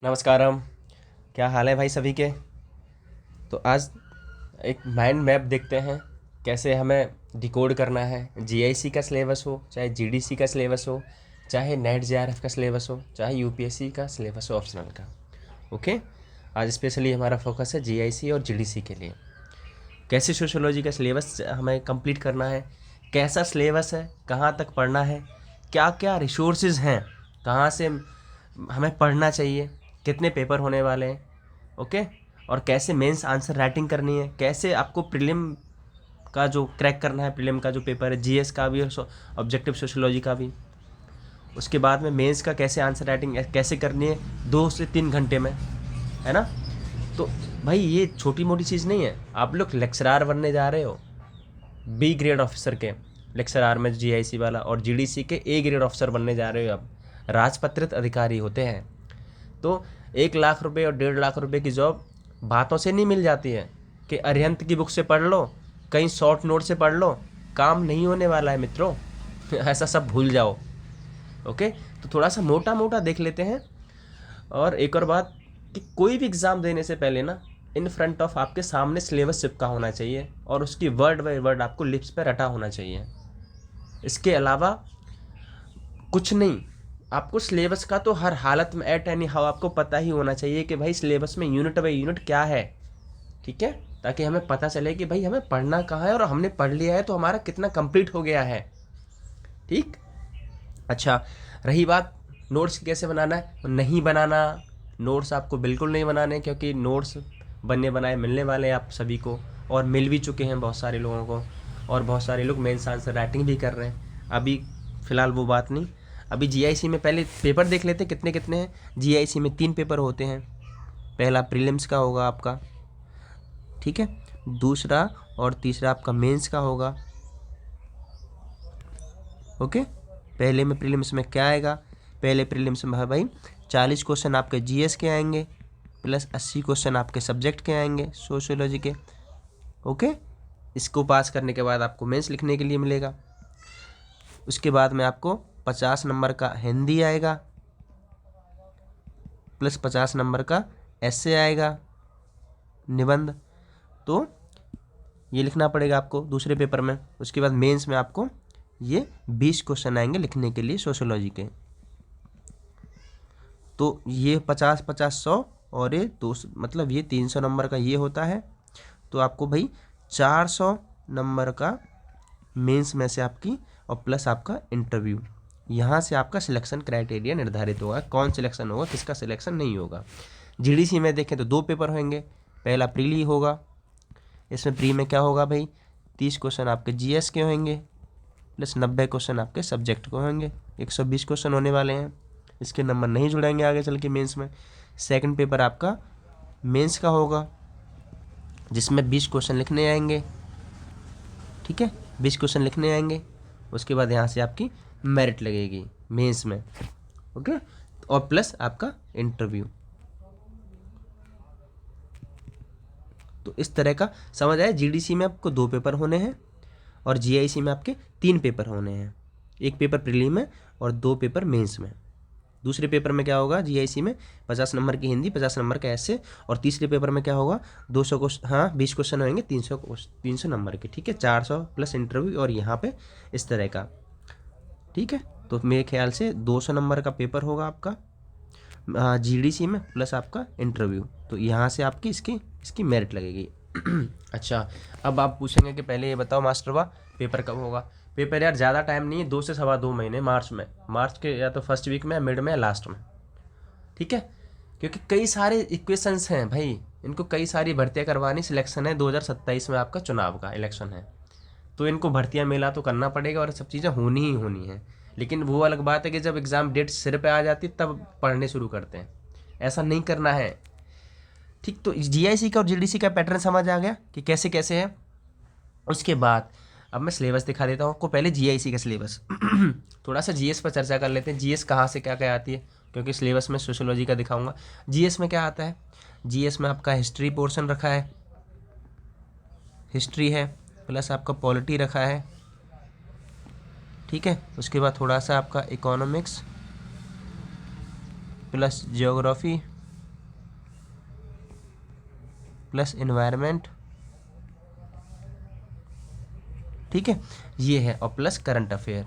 नमस्कारम। क्या हाल है भाई सभी के। तो आज एक माइंड मैप देखते हैं कैसे हमें डिकोड करना है। जीआईसी का सिलेबस हो, चाहे जीडीसी का सिलेबस हो, चाहे नेट जेआरएफ का सिलेबस हो, चाहे यूपीएससी का सिलेबस हो ऑप्शनल का। ओके, आज स्पेशली हमारा फोकस है जीआईसी और जीडीसी के लिए। कैसे सोशियोलॉजी का सिलेबस हमें कंप्लीट करना है, कैसा सिलेबस है, कहाँ तक पढ़ना है, क्या क्या रिसोर्सेज हैं, कहाँ से हमें पढ़ना चाहिए, कितने पेपर होने वाले हैं। ओके, और कैसे मेंस आंसर राइटिंग करनी है, कैसे आपको प्रीलिम का जो क्रैक करना है, प्रीलिम का जो पेपर है जीएस का भी और ऑब्जेक्टिव सोशियोलॉजी का भी। उसके बाद में मेंस का कैसे आंसर राइटिंग कैसे करनी है 2 से 3 घंटे में, है ना। तो भाई ये छोटी मोटी चीज़ नहीं है। आप लोग लेक्चरार बनने जा रहे हो, बी ग्रेड ऑफिसर के लेक्चरार में जीआईसी वाला, और जीडीसी के ए ग्रेड ऑफिसर बनने जा रहे हो। अब राजपत्रित अधिकारी होते हैं। तो 1 लाख रुपए और 1.5 लाख रुपए की जॉब बातों से नहीं मिल जाती है कि अरिहंत की बुक से पढ़ लो, कहीं शॉर्ट नोट से पढ़ लो, काम नहीं होने वाला है मित्रों। ऐसा सब भूल जाओ। ओके, तो थोड़ा सा मोटा मोटा देख लेते हैं। और एक और बात कि कोई भी एग्ज़ाम देने से पहले ना इन फ्रंट ऑफ आपके सामने सिलेबस चिपका होना चाहिए और उसकी वर्ड बाय वर्ड आपको लिप्स पे रटा होना चाहिए। इसके अलावा कुछ नहीं। आपको सिलेबस का तो हर हालत में एट एनी हाउ आपको पता ही होना चाहिए कि भाई सिलेबस में यूनिट बाय यूनिट क्या है। ठीक है, ताकि हमें पता चले कि भाई हमें पढ़ना कहाँ है और हमने पढ़ लिया है तो हमारा कितना कंप्लीट हो गया है। ठीक। अच्छा, रही बात नोट्स कैसे बनाना है, नहीं बनाना। नोट्स आपको बिल्कुल नहीं बनाने, क्योंकि नोट्स बनने बनाए मिलने वाले हैं आप सभी को, और मिल भी चुके हैं बहुत सारे लोगों को, और बहुत सारे लोग मेंस आंसर राइटिंग भी कर रहे हैं अभी। फ़िलहाल वो बात नहीं। अभी जीआईसी में पहले पेपर देख लेते हैं कितने कितने हैं। जीआईसी में 3 पेपर होते हैं। पहला प्रीलिम्स का होगा आपका, ठीक है, दूसरा और तीसरा आपका मेंस का होगा। ओके, पहले में प्रीलिम्स में क्या आएगा, पहले प्रीलिम्स में भाई 40 क्वेश्चन आपके जीएस के आएंगे, प्लस 80 क्वेश्चन आपके सब्जेक्ट के आएंगे सोशियोलॉजी के। ओके, इसको पास करने के बाद आपको मेंस लिखने के लिए मिलेगा। उसके बाद में आपको 50 नंबर का हिंदी आएगा, प्लस 50 नंबर का एस्से आएगा, निबंध। तो ये लिखना पड़ेगा आपको दूसरे पेपर में। उसके बाद मेंस में आपको ये 20 क्वेश्चन आएंगे लिखने के लिए सोशियोलॉजी के। तो ये 50-50-100 और ये 200, मतलब ये 300 नंबर का ये होता है। तो आपको भाई 400 नंबर का मेंस में से आपकी, और प्लस आपका इंटरव्यू, यहाँ से आपका सिलेक्शन क्राइटेरिया निर्धारित होगा, कौन सिलेक्शन होगा किसका सिलेक्शन नहीं होगा। जीडीसी में देखें तो 2 पेपर होंगे। पहला प्रीली होगा, इसमें प्री में क्या होगा भाई, 30 क्वेश्चन आपके जीएस के होंगे, प्लस 90 क्वेश्चन आपके सब्जेक्ट को होंगे। 120 क्वेश्चन होने वाले हैं। इसके नंबर नहीं जुड़ेंगे आगे चल के मेंस में। सेकंड पेपर आपका मेंस का होगा, जिसमें 20 क्वेश्चन लिखने आएंगे। ठीक है, 20 क्वेश्चन लिखने आएंगे। उसके बाद यहाँ से आपकी मेरिट लगेगी मेंस में। ओके, और प्लस आपका इंटरव्यू। तो इस तरह का समझ आया। जीडीसी में आपको 2 पेपर होने हैं और जीआईसी में आपके 3 पेपर होने हैं। 1 पेपर प्रीलिम में और 2 पेपर मेंस में। दूसरे पेपर में क्या होगा, जीआईसी में 50 नंबर की हिंदी, 50 नंबर का ऐसे, और तीसरे पेपर में क्या होगा, 200 क्वेश्चन, हाँ 20 क्वेश्चन होंगे, 300 नंबर के। ठीक है, 400 प्लस इंटरव्यू, और यहाँ पे इस तरह का। ठीक है, तो मेरे ख्याल से 200 नंबर का पेपर होगा आपका जीडीसी में, प्लस आपका इंटरव्यू। तो यहाँ से आपकी इसकी इसकी मेरिट लगेगी। अच्छा, अब आप पूछेंगे कि पहले ये बताओ मास्टर बा पेपर कब होगा। पेपर यार ज़्यादा टाइम नहीं है, 2 से 2.25 महीने, मार्च में, मार्च के या तो फर्स्ट वीक में, मिड में, लास्ट में। ठीक है, क्योंकि कई सारे इक्वेशंस हैं भाई, इनको कई सारी भर्तियां करवानी। सिलेक्शन है 2027 में, आपका चुनाव का इलेक्शन है, तो इनको भर्तियां मेला तो करना पड़ेगा और सब चीज़ें होनी ही होनी है। लेकिन वो अलग बात है कि जब एग्ज़ाम डेट सिर पे आ जाती तब पढ़ने शुरू करते हैं। ऐसा नहीं करना है। ठीक, तो जीआईसी का और जीडीसी का पैटर्न समझ आ गया कि कैसे कैसे है। उसके बाद अब मैं सिलेबस दिखा देता हूँ आपको। पहले जीआईसी का सिलेबस थोड़ा सा जीएस पर चर्चा कर लेते हैं। जीएस कहाँ से क्या क्या आती है, क्योंकि सिलेबस में सोशियोलॉजी का दिखाऊंगा। जीएस में क्या आता है, जीएस में आपका हिस्ट्री पोर्शन रखा है, हिस्ट्री है, प्लस आपका पॉलिटी रखा है। ठीक है, उसके बाद थोड़ा सा आपका economics, plus geography, plus environment, ठीक है, ये है, और प्लस करंट अफेयर।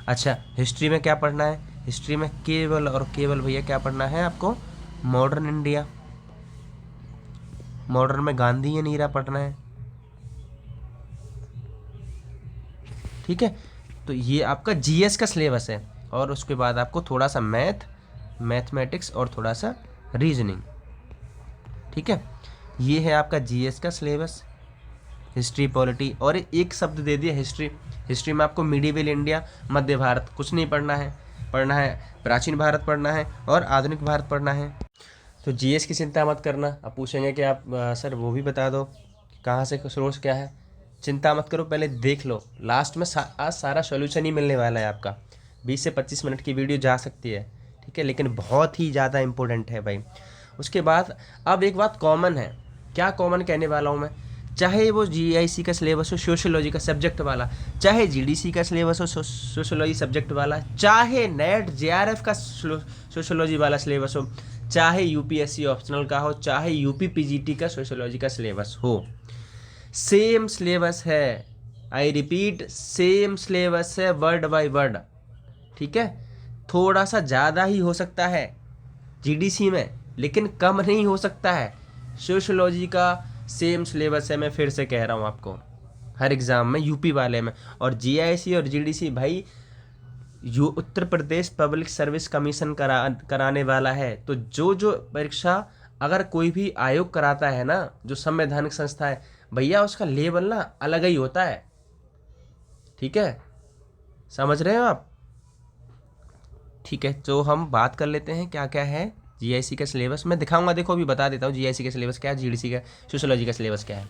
अच्छा, हिस्ट्री में क्या पढ़ना है? हिस्ट्री में केवल और केवल भैया क्या पढ़ना है आपको? मॉडर्न इंडिया, मॉडर्न में गांधी एंड ईरा पढ़ना है, ठीक है। तो ये आपका जीएस का सिलेबस है, और उसके बाद आपको थोड़ा सा मैथमेटिक्स और थोड़ा सा रीजनिंग, ठीक है। ये है आपका जीएस का सिलेबस, हिस्ट्री, पॉलिटी, और एक शब्द दे दिया हिस्ट्री। हिस्ट्री में आपको मिडीवल इंडिया, मध्य भारत कुछ नहीं पढ़ना है, प्राचीन भारत पढ़ना है और आधुनिक भारत पढ़ना है। तो जीएस की चिंता मत करना। अब पूछेंगे कि आप सर वो भी बता दो कहाँ से सोर्स क्या है। चिंता मत करो, पहले देख लो, लास्ट में आज सारा सॉल्यूशन ही मिलने वाला है आपका। 20 से 25 मिनट की वीडियो जा सकती है, ठीक है, लेकिन बहुत ही ज़्यादा इंपॉर्टेंट है भाई। उसके बाद अब एक बात कॉमन है, क्या कॉमन कहने वाला हूँ मैं, चाहे वो जीआईसी का सिलेबस हो सोशियोलॉजी का सब्जेक्ट वाला, चाहे जीडीसी का सिलेबस हो सोशियोलॉजी सब्जेक्ट वाला, चाहे नेट जेआरएफ का सोशियोलॉजी वाला सिलेबस हो, चाहे यूपीएससी ऑप्शनल का हो, चाहे यूपी पीजीटी का सोशियोलॉजी का सिलेबस हो, सेम सिलेबस है। आई रिपीट, सेम सिलेबस है, वर्ड बाय वर्ड, ठीक है। थोड़ा सा ज़्यादा ही हो सकता है जीडीसी में, लेकिन कम नहीं हो सकता है। सोशियोलॉजी का सेम सिलेबस है, मैं फिर से कह रहा हूँ आपको, हर एग्ज़ाम में यूपी वाले में। और जीआईसी और जीडीसी भाई जो Uttar Pradesh public service commission कराने वाला है, तो जो परीक्षा अगर कोई भी आयोग कराता है ना, जो संवैधानिक संस्था है भैया, उसका लेवल ना अलग ही होता है, ठीक है, समझ रहे हो आप? ठीक है, तो हम बात कर लेते हैं क्या क्या है जीआईसी का सिलेबस। मैं दिखाऊंगा, देखो अभी बता देता हूँ जीआईसी का सिलेबस क्या है, जीडीसी का सोशियोलॉजी का सिलेबस क्या है।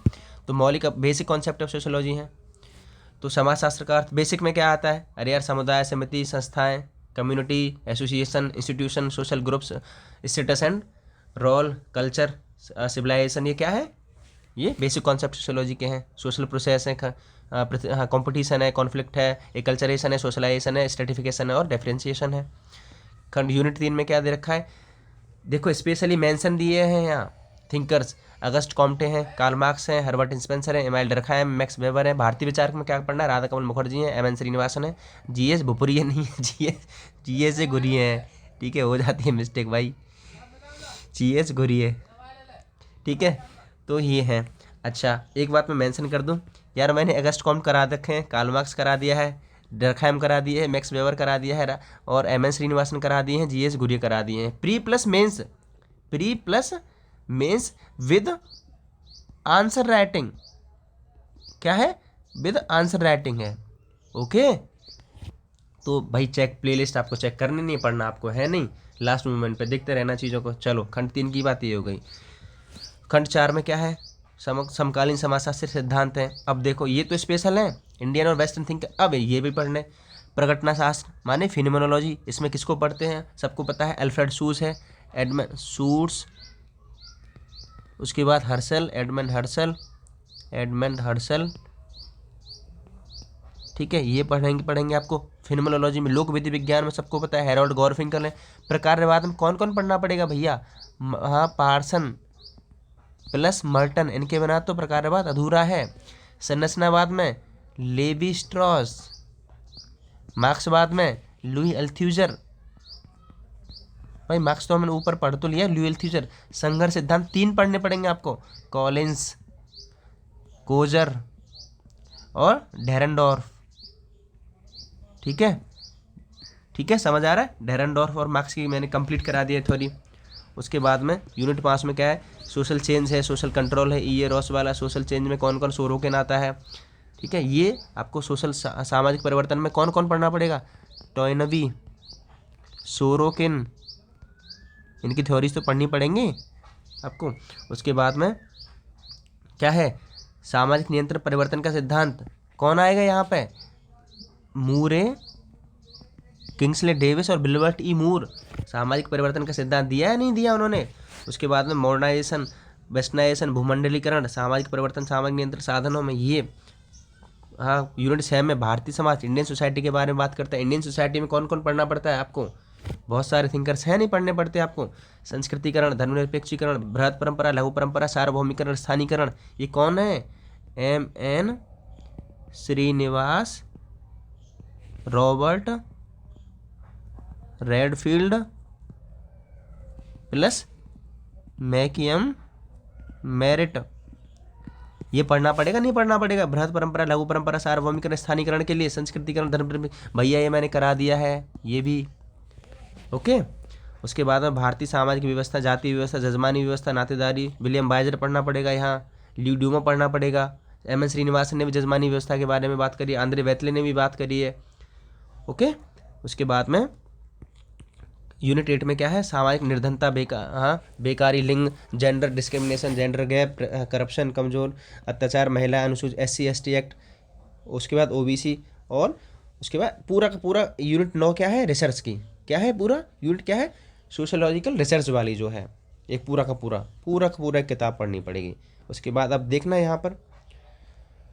तो मौलिक बेसिक कॉन्सेप्ट ऑफ सोशियोलॉजी है। तो समाजशास्त्र का अर्थ बेसिक में क्या आता है? अरे यार, समुदाय, समिति, संस्थाएं, community, association, institution, social groups, status and role, culture, civilisation, ये क्या है? ये बेसिक कॉन्सेप्ट सोशियोलॉजी के हैं। सोशल प्रोसेस है, कॉम्पिटिशन है, कॉन्फ्लिक्ट है, एकल्चरेशन है, सोशलाइजेशन है, स्ट्रेटिफिकेशन है और डिफरेंशिएशन है। खंड यूनिट 3 में क्या दे रखा है? देखो स्पेशली मेंशन दिए हैं यहाँ थिंकर्स, अगस्ट कॉम्टे हैं, कार्ल मार्क्स हैं, हर्बर्ट स्पेंसर हैं, इमाइल डरखा है, मैक्स वेबर है। भारतीय विचारक में क्या पढ़ना है? राधा कमल मुखर्जी हैं, एम एन श्रीनिवासन है। जीएस भुपुरिया नहीं है, जीएस से घुरी है, ठीक है, हो जाती है मिस्टेक भाई, जीएस घुरी है, ठीक है। तो ये है। अच्छा, एक बात मैं मेंशन कर दूं यार, मैंने अगस्ट कॉम्ट करा रखे हैं, कार्ल मार्क्स करा दिया है, डरखाइम करा दिए है, मैक्स वेबर करा दिया है, और एम एन श्रीनिवासन करा दिए हैं, जीएस घुरिया करा दिए हैं। Pre plus mains with answer writing, क्या है? विद आंसर राइटिंग है, ओके। तो भाई चेक, प्लेलिस्ट आपको चेक करनी नहीं, पढ़ना आपको है नहीं, लास्ट मोमेंट पे देखते रहना चीज़ों को। चलो, खंड 3 की बात ये हो गई। खंड 4 में क्या है? समकालीन समाजशास्त्र सिद्धांत हैं। अब देखो ये तो स्पेशल है, इंडियन और वेस्टर्न थिंक, अब ये भी पढ़ने। प्रकटना शास्त्र माने फिनोमेनोलॉजी, इसमें किसको पढ़ते हैं? सबको पता है, अल्फ्रेड सूस है, एडमंड सूट्स, उसके बाद हर्सल, एडमंड हर्सल, ठीक है, ये पढ़ेंगे आपको। फिनोमेनोलॉजी में लोक विधि विज्ञान में सबको पता है, हेरोल्ड गॉरफिंकल है। प्रकारवाद में कौन कौन पढ़ना पड़ेगा भैया? हाँ, पार्सन प्लस मर्टन, इनके बिना तो प्रकारवाद अधूरा है। संरचनावाद में लेवी स्ट्रॉस, मार्क्सवाद में लुई अल्थ्यूजर, भाई मार्क्स तो हमने ऊपर पढ़ तो लिया, लुई अल्थ्यूजर। संघर्ष सिद्धांत 3 पढ़ने पड़ेंगे आपको, कॉलिंस, कोजर और डेरेंडोर्फ, ठीक है, समझ आ रहा है? डेरेंडोर्फ और मार्क्स की मैंने कंप्लीट करा दिया थ्योरी। उसके बाद में यूनिट 5 में क्या है? सोशल चेंज है, सोशल कंट्रोल है, ई रॉस वाला। सोशल चेंज में कौन कौन सोरोकिन आता है, ठीक है, ये आपको सोशल सामाजिक परिवर्तन में कौन कौन पढ़ना पड़ेगा? टॉयनबी, सोरोकिन, इनकी थ्योरीज तो पढ़नी पड़ेंगी आपको। उसके बाद में क्या है? सामाजिक नियंत्रण परिवर्तन का सिद्धांत, कौन आएगा यहाँ पे? मूरे, किंग्सले डेविस और बिल्बर्ट ई मूर। सामाजिक परिवर्तन का सिद्धांत दिया है, नहीं दिया उन्होंने? उसके बाद में मॉडर्नाइजेशन, वेस्टर्नाइजेशन, भूमंडलीकरण, सामाजिक परिवर्तन, सामाजिक नियंत्रण साधनों में ये। हाँ, यूनिट 6 में भारतीय समाज, इंडियन सोसाइटी के बारे में बात करता है। इंडियन सोसाइटी में कौन कौन पढ़ना पड़ता है आपको? बहुत सारे थिंकर्स हैं, नहीं पढ़ने पड़ते आपको। संस्कृतिकरण, धर्मनिरपेक्षीकरण, बृहत परंपरा, लघु परंपरा, सार्वभौमिकरण, स्थानीकरण, ये कौन है? M.N. Srinivas, Robert Redfield plus McKim Marriott. ये पढ़ना पड़ेगा, नहीं पढ़ना पड़ेगा? बृहत परंपरा, लघु परंपरा, सार्वभौमिकरण, स्थानीकरण के लिए संस्कृतिकरण, धर्म, भैया ये मैंने करा दिया है ये भी। ओके। उसके बाद में भारतीय सामाजिक व्यवस्था, जातीय व्यवस्था, जजमानी व्यवस्था, नातेदारी, विलियम बाइजर पढ़ना पड़ेगा यहाँ, ल्यू ड्यूमा पढ़ना पड़ेगा। M.N. श्रीनिवासन ने भी जजमानी व्यवस्था के बारे में बात करी, आंद्रे वेतले ने भी बात करी है। ओके। उसके बाद में यूनिट 8 में क्या है? सामाजिक निर्धनता, बेकारी, लिंग, gender discrimination, gender gap, corruption, कमजोर, अत्याचार, महिला, अनुसूचित, SC/ST एक्ट। उसके बाद OBC, और उसके बाद पूरा का पूरा यूनिट 9 क्या है? रिसर्च की। क्या है पूरा यूनिट? क्या है? सोशोलॉजिकल रिसर्च वाली जो है, एक पूरा का पूरा एक किताब पढ़नी पड़ेगी। उसके बाद अब देखना यहाँ पर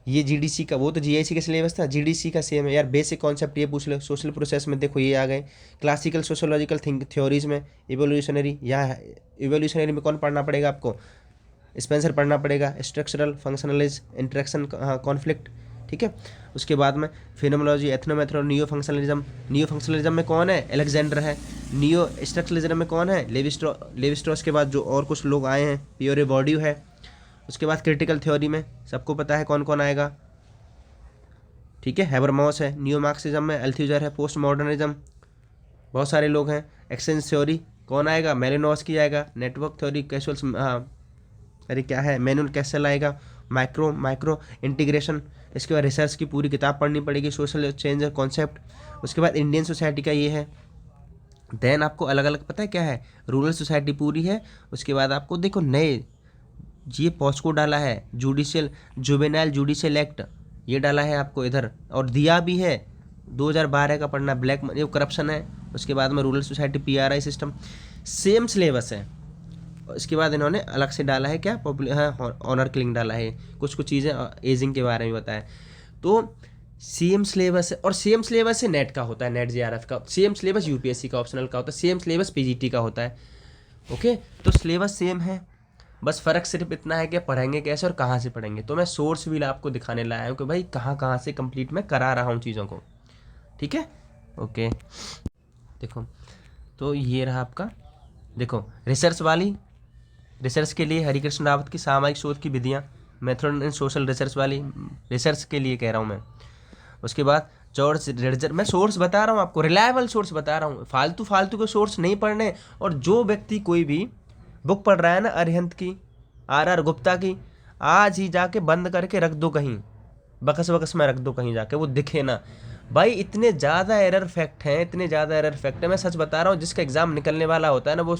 ये GDC का, वो तो GIC का सिलेबस था, GDC का सेम है यार। बेसिक कॉन्सेप्ट ये पूछ लो। सोशल प्रोसेस में देखो ये आ गए। क्लासिकल सोशोलॉजिकल थ्योरीज में इवोल्यूशनरी, या इवोल्यूशनरी में कौन पढ़ना पड़ेगा आपको? स्पेंसर पढ़ना पड़ेगा। स्ट्रक्चरल, फंक्शनलिज, इंटरेक्शन, कॉन्फ्लिक्ट, ठीक है। उसके बाद में फिनोमोलॉजी, एथनोमेथ्रो, नियो फंक्शनलिज्म में कौन है? अलेक्जेंडर है। नियो स्ट्रक्चरलिज्म में कौन है? लेविस्ट्रॉस के बाद जो और कुछ लोग आए हैं, पियोरे बॉर्डियू है। उसके बाद क्रिटिकल थ्योरी में सबको पता है कौन कौन आएगा, ठीक है। हैबरमॉस है। नियो मार्क्सिज्म में अल्थ्यूजर है। पोस्ट मॉडर्निज्म बहुत सारे लोग हैं। एक्सचेंज थ्योरी कौन आएगा? मेलिनोव्स्की आएगा। नेटवर्क थ्योरी कैसुअल, अरे क्या है, मैनुअल कैसल आएगा। Micro integration. इसके बाद रिसर्च की पूरी किताब पढ़नी पड़ेगी, सोशल चेंज कॉन्सेप्ट। उसके बाद इंडियन सोसाइटी का ये है। देन आपको अलग अलग पता है क्या है? रूरल सोसाइटी पूरी है। उसके बाद आपको देखो नए ये पॉस्को डाला है, जुवेनाइल जुडिशियल एक्ट ये डाला है आपको इधर, और दिया भी है 2012 का पढ़ना, ब्लैक ये करप्शन है। उसके बाद में rural society, PRI system, same syllabus है। इसके बाद इन्होंने अलग से डाला है क्या? ऑनर किलिंग डाला है, कुछ चीज़ें एजिंग के बारे में बताया। तो सेम सिलेबस है, और सेम सिलेबस से नेट का होता है, नेट JRF का। सेम सिलेबस UPSC का ऑप्शनल का होता है। सेम सिलेबस PGT का होता है। ओके। तो सिलेबस सेम है, बस फ़र्क सिर्फ इतना है कि पढ़ेंगे कैसे और कहाँ से पढ़ेंगे। तो मैं सोर्स भी आपको दिखाने लाया हूँ कि भाई कहाँ से कंप्लीट मैं करा रहा हूँ चीज़ों को, ठीक है। ओके। देखो तो ये रहा आपका, देखो रिसर्च के लिए हरिकृष्ण रावत की सामाजिक शोध की विधियाँ, मेथड इन सोशल रिसर्च वाली, रिसर्च के लिए कह रहा हूँ मैं। उसके बाद जॉर्ज रेडजर, मैं सोर्स बता रहा हूँ आपको, रिलायबल सोर्स बता रहा हूँ, फालतू के सोर्स नहीं पढ़ने। और जो व्यक्ति कोई भी बुक पढ़ रहा है ना अरिहंत की, RR गुप्ता की, आज ही जाके बंद करके रख दो कहीं, बकस में रख दो कहीं जाके, वो दिखे ना भाई। इतने ज़्यादा एरर फैक्ट हैं, मैं सच बता रहा हूँ। जिसका एग्ज़ाम निकलने वाला होता है ना, वो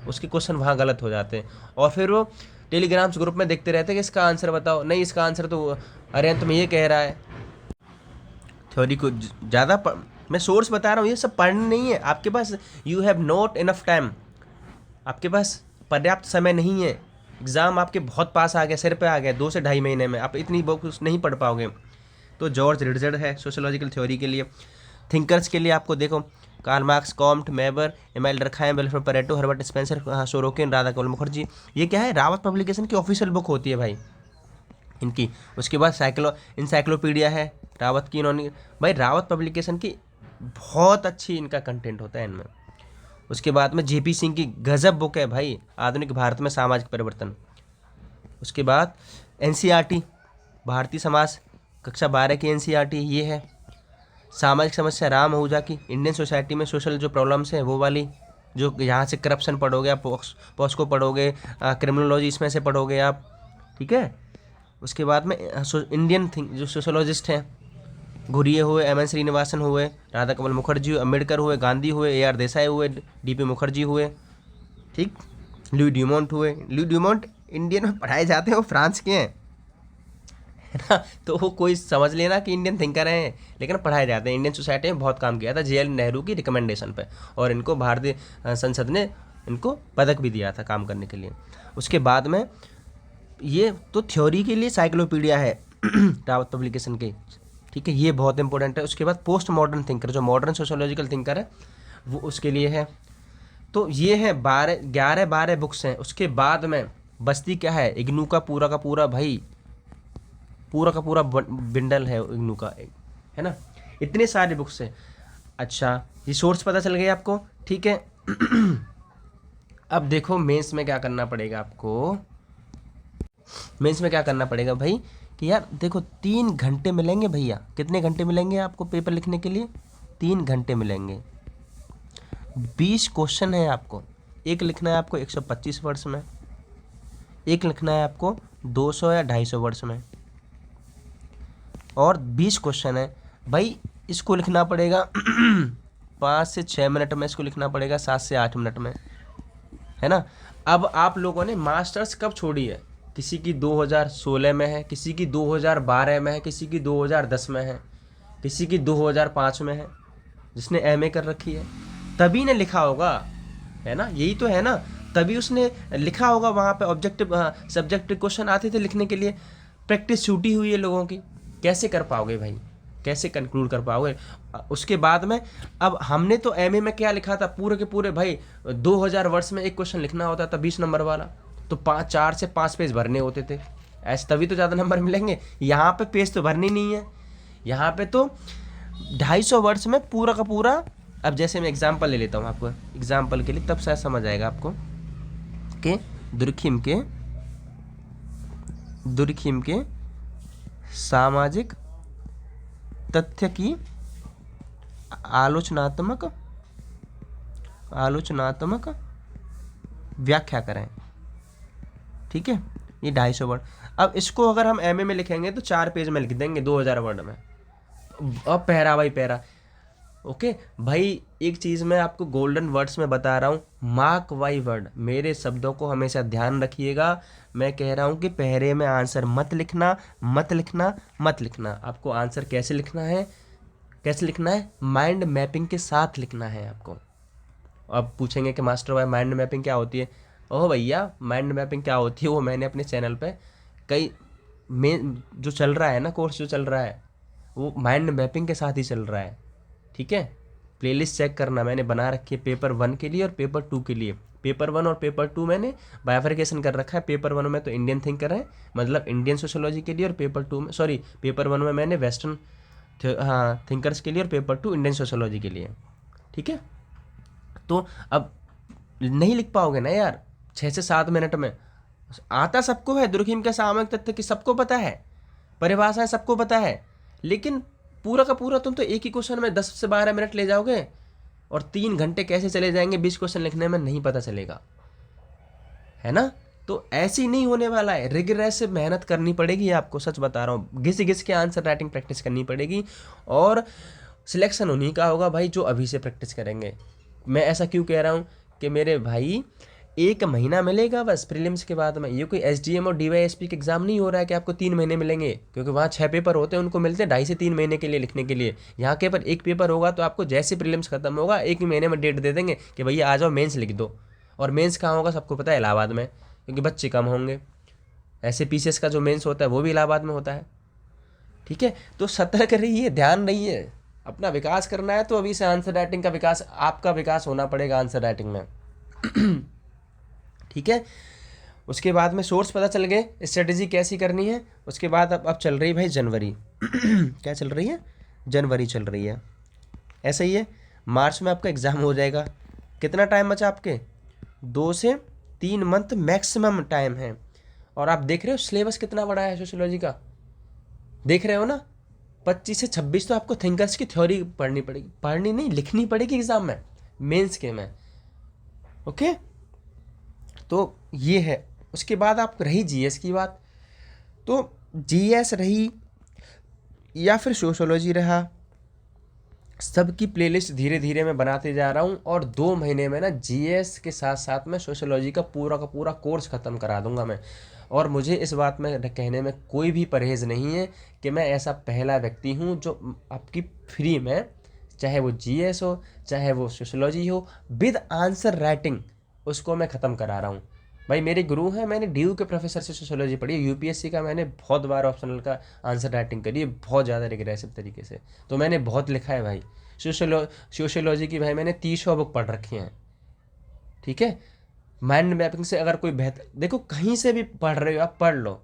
उसके क्वेश्चन वहाँ गलत हो जाते हैं, और फिर वो टेलीग्राम्स ग्रुप में देखते रहते हैं कि इसका आंसर बताओ, नहीं इसका आंसर तो अरिहंत में ये कह रहा है। थ्योरी को ज़्यादा मैं सोर्स बता रहा हूँ, ये सब पढ़ने नहीं है आपके पास। You have not enough time, आपके पास पर्याप्त समय नहीं है। एग्ज़ाम आपके बहुत पास आ गया, सिर पे आ गया, 2 से 2.5 महीने में आप इतनी बुक नहीं पढ़ पाओगे। तो जॉर्ज रिडजर है सोशोलॉजिकल थ्योरी के लिए। थिंकर्स के लिए आपको देखो Karl Marx, Comte, Weber, Emile Durkheim, Wilfred Pareto, Herbert Spencer, Sorokin, Radhakamal Mukherjee. ये क्या है? रावत पब्लिकेशन की ऑफिशियल बुक होती है भाई इनकी। उसके बाद इंसाइक्लोपीडिया है रावत की, इन्होंने भाई रावत पब्लिकेशन की बहुत अच्छी इनका कंटेंट होता है इनमें। उसके बाद में JP सिंह की गजब बुक है भाई, आधुनिक भारत में सामाजिक परिवर्तन। उसके बाद NCERT, भारतीय समाज, कक्षा 12 की NCERT ये है। सामाजिक समस्या राम आहूजा की, इंडियन सोसाइटी में सोशल जो प्रॉब्लम्स हैं वो वाली, जो यहाँ से करप्शन पढ़ोगे आप, पॉस्को पढ़ोगे, क्रिमिनोलॉजी इसमें से पढ़ोगे आप, ठीक है। उसके बाद में इंडियन जो सोशोलॉजिस्ट हैं, घुरिये हुए, M.N. श्रीनिवासन हुए, राधाकमल मुखर्जी हुए, अम्बेडकर हुए, गांधी हुए, AR देसाई हुए, DP मुखर्जी हुए, ठीक। ल्यू ड्यूमोंट हुए। ल्यू ड्यूमोंट इंडियन में पढ़ाए जाते हैं, वो फ्रांस के हैं, है ना। तो वो कोई समझ लेना कि इंडियन थिंकर हैं, लेकिन पढ़ाए जाते हैं। इंडियन सोसाइटी में बहुत काम किया था JL नेहरू की रिकमेंडेशन पे, और इनको भारतीय संसद ने इनको पदक भी दिया था काम करने के लिए। उसके बाद में ये तो थ्योरी के लिए साइक्लोपीडिया है रावत पब्लिकेशन की, ठीक है, ये बहुत इंपॉर्टेंट है। उसके बाद पोस्ट मॉडर्न थिंकर, जो मॉडर्न सोशोलॉजिकल थिंकर है वो उसके लिए है। तो ये है 11 बुक्स हैं। उसके बाद में बस्ती क्या है, इग्नू का पूरा भाई, पूरा का पूरा बिंडल है इग्नू का, है ना। इतने सारे बुक्स हैं। अच्छा, ये सोर्स पता चल गया आपको, ठीक है। अब देखो मेंस में क्या करना पड़ेगा आपको। मेंस में क्या करना पड़ेगा भाई कि यार देखो 3 घंटे मिलेंगे भैया। कितने घंटे मिलेंगे आपको पेपर लिखने के लिए? 3 घंटे मिलेंगे। 20 क्वेश्चन है आपको। एक लिखना है आपको 125 वर्ड्स में, एक लिखना है आपको 200 या 250 वर्ड्स में, और 20 क्वेश्चन है भाई। इसको लिखना पड़ेगा 5 से 6 मिनट में, इसको लिखना पड़ेगा 7 से 8 मिनट में, है ना। अब आप लोगों ने मास्टर्स कब छोड़ी है? किसी की 2016 में है, किसी की 2012 में है, किसी की 2010 में है, किसी की 2005 में है। जिसने एमए कर रखी है तभी ने लिखा होगा, है ना, यही तो है ना। तभी उसने लिखा होगा वहाँ पे। ऑब्जेक्टिव सब्जेक्टिव क्वेश्चन आते थे लिखने के लिए। प्रैक्टिस छूटी हुई है लोगों की, कैसे कर पाओगे भाई, कैसे कंक्लूड कर पाओगे? उसके बाद में अब हमने तो एमए में क्या लिखा था, पूरे के पूरे भाई 2000 वर्ड्स में एक क्वेश्चन लिखना होता था 20 नंबर वाला, तो 4 से 5 पेज भरने होते थे। ऐसे तभी तो ज़्यादा नंबर मिलेंगे। यहाँ पे पेज तो भरने नहीं है, यहाँ पे तो 250 वर्ड्स में पूरा का पूरा। अब जैसे मैं एग्जाम्पल ले लेता हूँ आपको, एग्जाम्पल के लिए, तब शायद समझ आएगा आपको कि दुर्खिम के सामाजिक तथ्य की आलोचनात्मक व्याख्या करें, ठीक है। ये 250 वर्ड। अब इसको अगर हम एमए में लिखेंगे तो 4 पेज में लिख देंगे 2000 वर्ड में। अब पैरा भाई पैरा, ओके भाई। एक चीज़ मैं आपको गोल्डन वर्ड्स में बता रहा हूँ, मार्क वाई वर्ड। मेरे शब्दों को हमेशा ध्यान रखिएगा। मैं कह रहा हूँ कि पहरे में आंसर मत लिखना, मत लिखना, मत लिखना। आपको आंसर कैसे लिखना है, कैसे लिखना है? माइंड मैपिंग के साथ लिखना है आपको। अब पूछेंगे कि मास्टर भाई माइंड मैपिंग क्या होती है? ओह भैया, माइंड मैपिंग क्या होती है वो मैंने अपने चैनल पे कई में जो चल रहा है ना, कोर्स जो चल रहा है वो माइंड मैपिंग के साथ ही चल रहा है, ठीक है। प्लेलिस्ट चेक करना, मैंने बना रखी है पेपर 1 के लिए और पेपर 2 के लिए। पेपर 1 और पेपर 2 मैंने बाइफरकेशन कर रखा है। पेपर 1 में तो इंडियन थिंकर है, मतलब इंडियन सोशोलॉजी के लिए, और पेपर 2 में, सॉरी, पेपर 1 में मैंने वेस्टर्न थिंकर्स के लिए, और पेपर 2 इंडियन सोशोलॉजी के लिए, ठीक है। तो अब नहीं लिख पाओगे ना यार 6 से 7 मिनट में। आता सबको है, दुर्खिम के सामयिक तथ्य की सबको पता है, परिभाषाएं सबको पता है, लेकिन पूरा का पूरा तुम तो एक ही क्वेश्चन में 10 से 12 मिनट ले जाओगे, और 3 घंटे कैसे चले जाएंगे 20 क्वेश्चन लिखने में, नहीं पता चलेगा, है ना। तो ऐसे ही नहीं होने वाला है। रिगरस से मेहनत करनी पड़ेगी आपको, सच बता रहा हूँ। घिस घिस के आंसर राइटिंग प्रैक्टिस करनी पड़ेगी, और सिलेक्शन उन्हीं का होगा भाई जो अभी से प्रैक्टिस करेंगे। मैं ऐसा क्यों कह रहा हूँ कि मेरे भाई 1 महीना मिलेगा बस प्रीलिम्स के बाद में। ये कोई एसडीएम और डीवाईएसपी का एग्जाम नहीं हो रहा है कि आपको 3 महीने मिलेंगे, क्योंकि वहाँ 6 पेपर होते हैं, उनको मिलते हैं 2.5 से 3 महीने के लिए लिखने के लिए। यहाँ केवल 1 पेपर होगा, तो आपको जैसे प्रीलिम्स खत्म होगा 1 ही महीने में डेट दे देंगे कि भैया आ जाओ मेंस लिख दो। और मेंस कहाँ होगा सबको पता है, इलाहाबाद में, क्योंकि बच्चे कम होंगे। ऐसे पीसीएस का जो मेंस होता है वो भी इलाहाबाद में होता है, ठीक है। तो सतर्क रहिए, ध्यान रहिए। अपना विकास करना है तो अभी से आंसर राइटिंग का विकास, आपका विकास होना पड़ेगा आंसर राइटिंग में, ठीक है। उसके बाद में सोर्स पता चल गए, स्ट्रेटेजी कैसी करनी है। उसके बाद अब चल रही भाई जनवरी। क्या चल रही है? जनवरी चल रही है। ऐसा ही है, मार्च में आपका एग्ज़ाम हो जाएगा। कितना टाइम बचा आपके? 2 से 3 मंथ मैक्सिमम टाइम है। और आप देख रहे हो सिलेबस कितना बड़ा है सोशियोलॉजी का, देख रहे हो ना। 25 से 26 तो आपको थिंकर्स की थ्योरी पढ़नी पड़ेगी, पढ़नी नहीं लिखनी पड़ेगी एग्जाम में, मेंस के में, ओके। तो ये है। उसके बाद आप रही जीएस की बात, तो जीएस रही या फिर सोशियोलॉजी रहा, सबकी प्लेलिस्ट धीरे धीरे मैं बनाते जा रहा हूँ। और 2 महीने में ना जीएस के साथ साथ में सोशियोलॉजी का पूरा कोर्स ख़त्म करा दूंगा मैं। और मुझे इस बात में कहने में कोई भी परहेज़ नहीं है कि मैं ऐसा पहला व्यक्ति हूँ जो आपकी फ्री में, चाहे वो जीएस हो चाहे वो सोशियोलॉजी हो, विद आंसर राइटिंग उसको मैं ख़त्म करा रहा हूँ। भाई मेरे गुरु हैं, मैंने डीयू के प्रोफेसर से सोशियोलॉजी पढ़ी है, यूपीएससी का मैंने बहुत बार ऑप्शनल का आंसर राइटिंग करी है, बहुत ज़्यादा रिग्रेसिव तरीके से। तो मैंने बहुत लिखा है भाई, सोशियोलॉजी की भाई मैंने 30 बुक पढ़ रखी हैं, ठीक है। माइंड मैपिंग से अगर कोई बेहतर, देखो कहीं से भी पढ़ रहे हो आप पढ़ लो,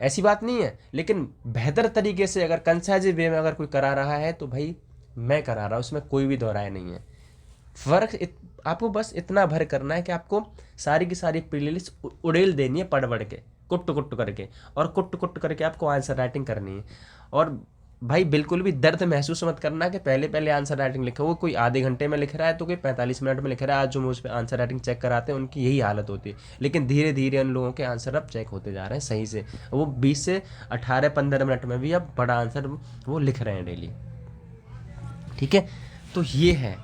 ऐसी बात नहीं है, लेकिन बेहतर तरीके से अगर कंसाइज वे में अगर कोई करा रहा है तो भाई मैं करा रहा हूँ, उसमें कोई भी दोहराए नहीं है। आपको बस इतना भर करना है कि आपको सारी की सारी प्लेलिस्ट उड़ेल देनी है पढ़ पढ़ के, कुट कुट करके, और कुट कुट करके आपको आंसर राइटिंग करनी है। और भाई बिल्कुल भी दर्द महसूस मत करना कि पहले पहले आंसर राइटिंग लिखा, वो कोई आधे घंटे में लिख रहा है तो कोई 45 मिनट में लिख रहा है। आज जो मुझ पर आंसर राइटिंग चेक कराते हैं उनकी यही हालत होती है, लेकिन धीरे धीरे उन लोगों के आंसर अब चेक होते जा रहे हैं सही से, वो 20 से 18-15 मिनट में भी अब बड़ा आंसर वो लिख रहे हैं डेली, ठीक है। तो ये है,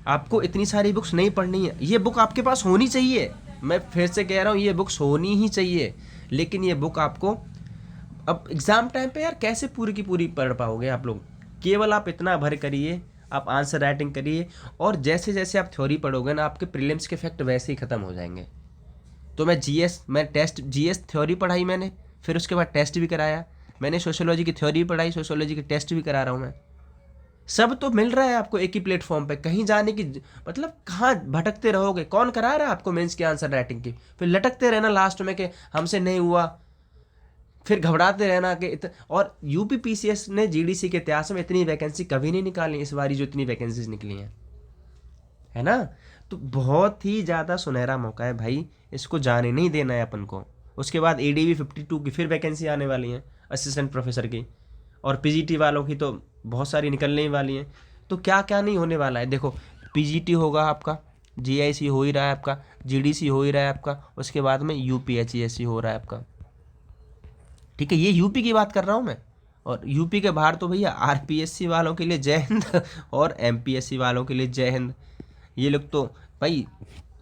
आपको इतनी सारी बुक्स नहीं पढ़नी है, ये बुक आपके पास होनी चाहिए, मैं फिर से कह रहा हूँ ये बुक्स होनी ही चाहिए, लेकिन ये बुक आपको अब एग्ज़ाम टाइम पे यार कैसे पूरी की पूरी पढ़ पाओगे आप लोग। केवल आप इतना भर करिए, आप आंसर राइटिंग करिए, और जैसे जैसे आप थ्योरी पढ़ोगे ना आपके प्रीलिम्स के इफेक्ट वैसे ही ख़त्म हो जाएंगे। तो मैं टेस्ट जीएस थ्योरी पढ़ाई मैंने, फिर उसके बाद टेस्ट भी कराया मैंने, सोशियोलॉजी की थ्योरी पढ़ाई, सोशियोलॉजी की टेस्ट भी करा रहा हूँ मैं। सब तो मिल रहा है आपको एक ही प्लेटफॉर्म पे, कहीं जाने की मतलब कहाँ भटकते रहोगे, कौन करा रहा है आपको मेंस की आंसर राइटिंग की, फिर लटकते रहना लास्ट में कि हमसे नहीं हुआ, फिर घबराते रहना कि और यूपीपीसीएस ने जीडीसी के इतिहास में इतनी वैकेंसी कभी नहीं निकाली इस बारी जो इतनी वैकेंसीज निकली हैं, है ना। तो बहुत ही ज़्यादा सुनहरा मौका है भाई, इसको जाने नहीं देना है अपन को। उसके बाद एडीवी 52 की फिर वैकेंसी आने वाली है असिस्टेंट प्रोफेसर की, और पीजीटी वालों की तो बहुत सारी निकलने ही वाली हैं। तो क्या क्या नहीं होने वाला है, देखो पीजीटी होगा आपका, जीआईसी हो ही रहा है आपका, जीडीसी हो ही रहा है आपका, उसके बाद में यूपीएचईएससी हो रहा है आपका, ठीक है। ये यूपी की बात कर रहा हूँ मैं, और यूपी के बाहर तो भैया आरपीएससी वालों के लिए जय हिंद और एमपीएससी वालों के लिए जय हिंद। ये लोग तो भाई,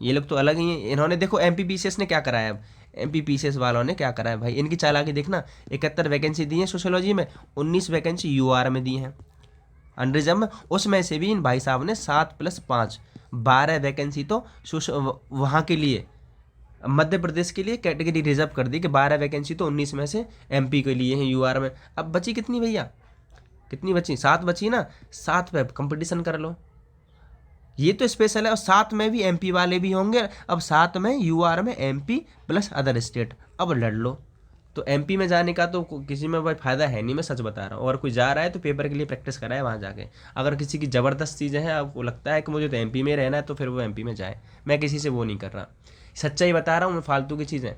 ये लोग तो अलग ही हैं। इन्होंने देखो एमपीपीसीएस ने क्या कराया, अब एमपीपीसीएस वालों ने क्या कराया भाई, इनकी चालाकी देखना, 71 वैकेंसी दी है सोशियोलॉजी में, 19 वैकेंसी यूआर में दी हैं अंडरिज्म में, उसमें से भी इन भाई साहब ने 7+5 12 वैकेंसी तो वहाँ के लिए मध्य प्रदेश के लिए कैटेगरी रिजर्व कर दी कि 12 वैकेंसी तो 19 में से एमपी के लिए हैं यूआर में। अब बची कितनी भैया, कितनी बची, 7 बची ना, 7 पे कंपटीशन कर लो, ये तो स्पेशल है, और 7 में भी एमपी वाले भी होंगे, अब 7 में यूआर में एमपी प्लस अदर स्टेट, अब लड़ लो। तो एमपी में जाने का तो किसी में भाई फ़ायदा है नहीं, मैं सच बता रहा हूँ, और कोई जा रहा है तो पेपर के लिए प्रैक्टिस कराए वहाँ जाके। अगर किसी की ज़बरदस्त चीज़ें हैं, आपको लगता है कि मुझे तो एमपी में रहना है, तो फिर वो एमपी में जाए, मैं किसी से वो नहीं कर रहा, सच्चाई बता रहा हूँ मैं, फालतू की चीज़ें।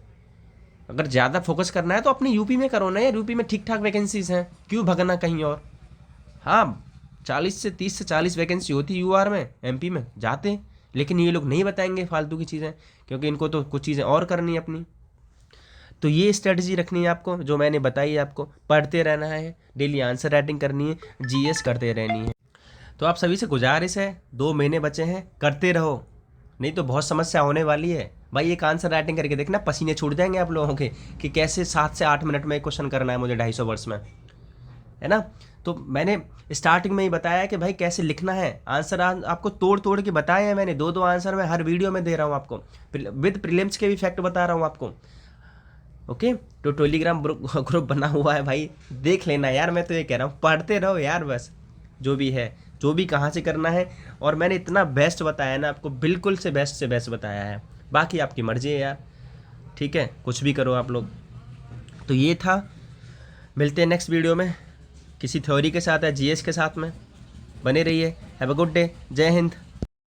अगर ज़्यादा फोकस करना है तो अपनी यूपी में करो ना यार, यूपी में ठीक ठाक वैकेंसीज हैं, क्यों भगना कहीं और। हाँ 30 से 40 वैकेंसी होती यूआर में, एमपी में जाते, लेकिन ये लोग नहीं बताएंगे फालतू की चीज़ें, क्योंकि इनको तो कुछ चीज़ें और करनी है अपनी। तो ये स्ट्रेटजी रखनी है आपको, जो मैंने बताई है आपको, पढ़ते रहना है, डेली आंसर राइटिंग करनी है, जीएस करते रहनी है। तो आप सभी से गुजारिश है, 2 महीने बचे हैं, करते रहो, नहीं तो बहुत समस्या होने वाली है भाई। एक आंसर राइटिंग करके देखना, पसीने छूट जाएंगे आप लोगों के कि कैसे 7 से 8 मिनट में क्वेश्चन करना है मुझे 250 वर्ड्स में, है ना। तो मैंने स्टार्टिंग में ही बताया कि भाई कैसे लिखना है, आंसर आपको तोड़ तोड़ के बताए हैं मैंने, 2-2 आंसर मैं हर वीडियो में दे रहा हूँ आपको, विद प्रीलिम्स के भी फैक्ट बता रहा हूँ आपको, ओके। तो टेलीग्राम ग्रुप बना हुआ है भाई, देख लेना यार, मैं तो ये कह रहा हूँ पढ़ते रहो यार, बस जो भी है, जो भी कहाँ से करना है। और मैंने इतना बेस्ट बताया ना आपको, बिल्कुल से बेस्ट बताया है, बाकी आपकी मर्जी है यार, ठीक है, कुछ भी करो आप लोग। तो ये था, मिलते हैं नेक्स्ट वीडियो में किसी थ्योरी के साथ या जीएस के साथ में, बने रहिए। हैव अ गुड डे, जय हिंद।